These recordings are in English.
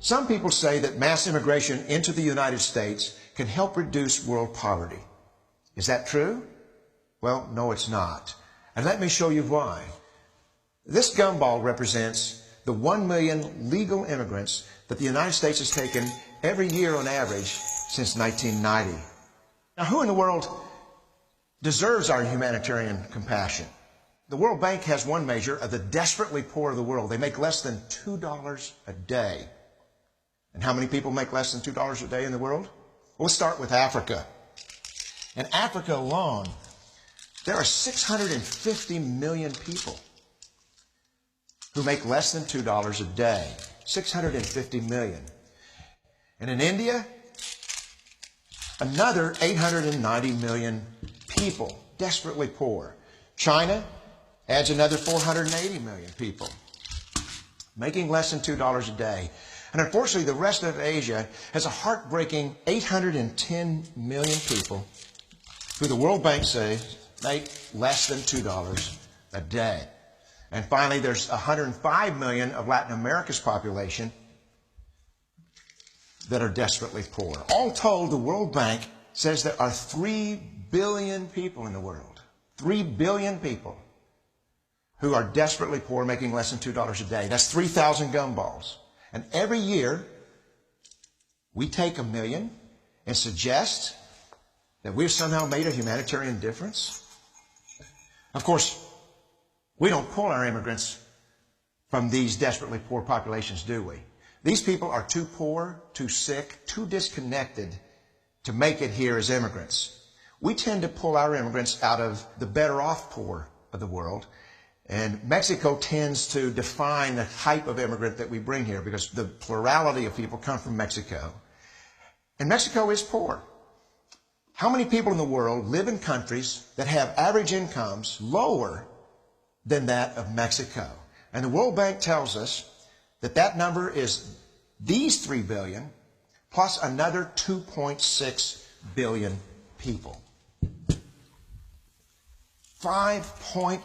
Some people say that mass immigration into the United States can help reduce world poverty. Is that true? Well, no, it's not. And let me show you why. This gumball represents the 1 million legal immigrants that the United States has taken every year on average since 1990. Now, who in the world deserves our humanitarian compassion? The World Bank has one measure of the desperately poor of the world. They make less than $2 a day. And how many people make less than $2 a day in the world? Well, let's start with Africa. In Africa alone, there are 650 million people who make less than $2 a day. 650 million. And in India, another 890 million people, desperately poor. China adds another 480 million people, making less than $2 a day. And unfortunately, the rest of Asia has a heartbreaking 810 million people who the World Bank says make less than $2 a day. And finally, there's 105 million of Latin America's population that are desperately poor. All told, the World Bank says there are 3 billion people in the world. 3 billion people who are desperately poor, making less than $2 a day. That's 3,000 gumballs. And every year, we take 1 million and suggest that we've somehow made a humanitarian difference. Of course, we don't pull our immigrants from these desperately poor populations, do we? These people are too poor, too sick, too disconnected to make it here as immigrants. We tend to pull our immigrants out of the better off poor of the world. And Mexico tends to define the type of immigrant that we bring here because the plurality of people come from Mexico. And Mexico is poor. How many people in the world live in countries that have average incomes lower than that of Mexico? And the World Bank tells us that that number is these 3 billion plus another 2.6 billion people. 5.6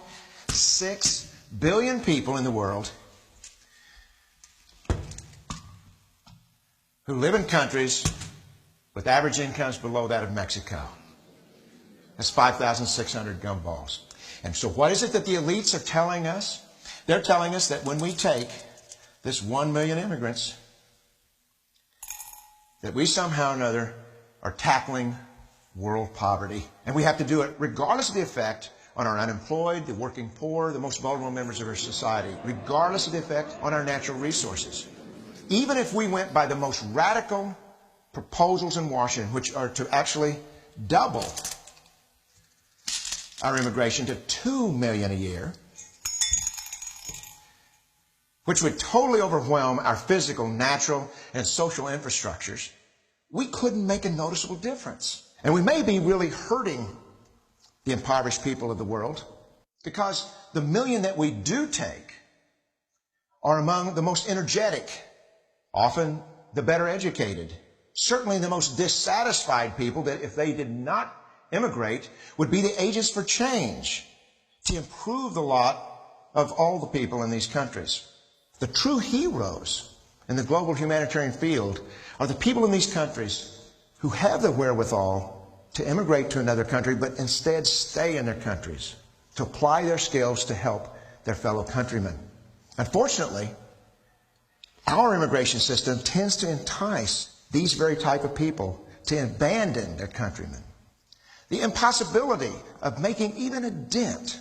billion people in the world who live in countries with average incomes below that of Mexico. That's 5,600 gumballs. And so what is it that the elites are telling us? They're telling us that when we take this 1 million immigrants, that we somehow or another are tackling world poverty. And we have to do it regardless of the effect on our unemployed, the working poor, the most vulnerable members of our society, regardless of the effect on our natural resources. Even if we went by the most radical proposals in Washington, which are to actually double our immigration to 2 million a year, which would totally overwhelm our physical, natural, and social infrastructures, we couldn't make a noticeable difference. And we may be really hurting the impoverished people of the world because the million that we do take are among the most energetic, often the better educated, certainly the most dissatisfied people that if they did not immigrate would be the agents for change to improve the lot of all the people in these countries. The true heroes in the global humanitarian field are the people in these countries who have the wherewithal to immigrate to another country, but instead stay in their countries, to apply their skills to help their fellow countrymen. Unfortunately, our immigration system tends to entice these very type of people to abandon their countrymen. The impossibility of making even a dent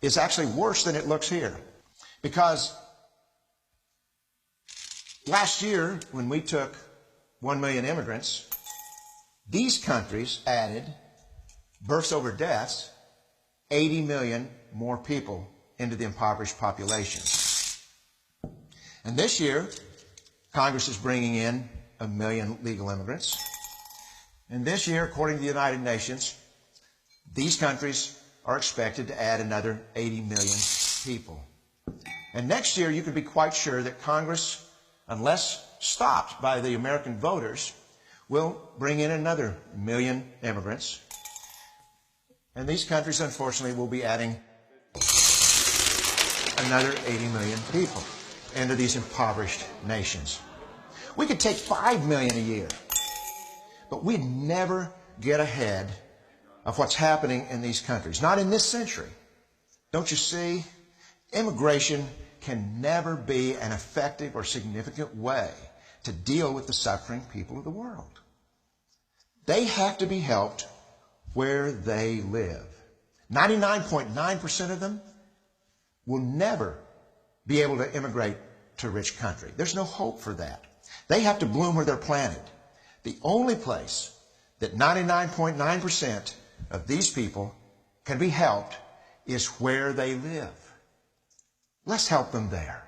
is actually worse than it looks here. Because last year, when we took 1 million immigrants, these countries added, births over deaths, 80 million more people into the impoverished population. And this year, Congress is bringing in 1 million legal immigrants. And this year, according to the United Nations, these countries are expected to add another 80 million people. And next year, you can be quite sure that Congress, unless stopped by the American voters, will bring in another 1 million immigrants. And these countries, unfortunately, will be adding another 80 million people. into these impoverished nations. We could take 5 million a year, but we'd never get ahead of what's happening in these countries. Not in this century. Don't you see? Immigration can never be an effective or significant way to deal with the suffering people of the world. They have to be helped where they live. 99.9% of them will never be able to immigrate to a rich country. There's no hope for that. They have to bloom where they're planted. The only place that 99.9% of these people can be helped is where they live. Let's help them there.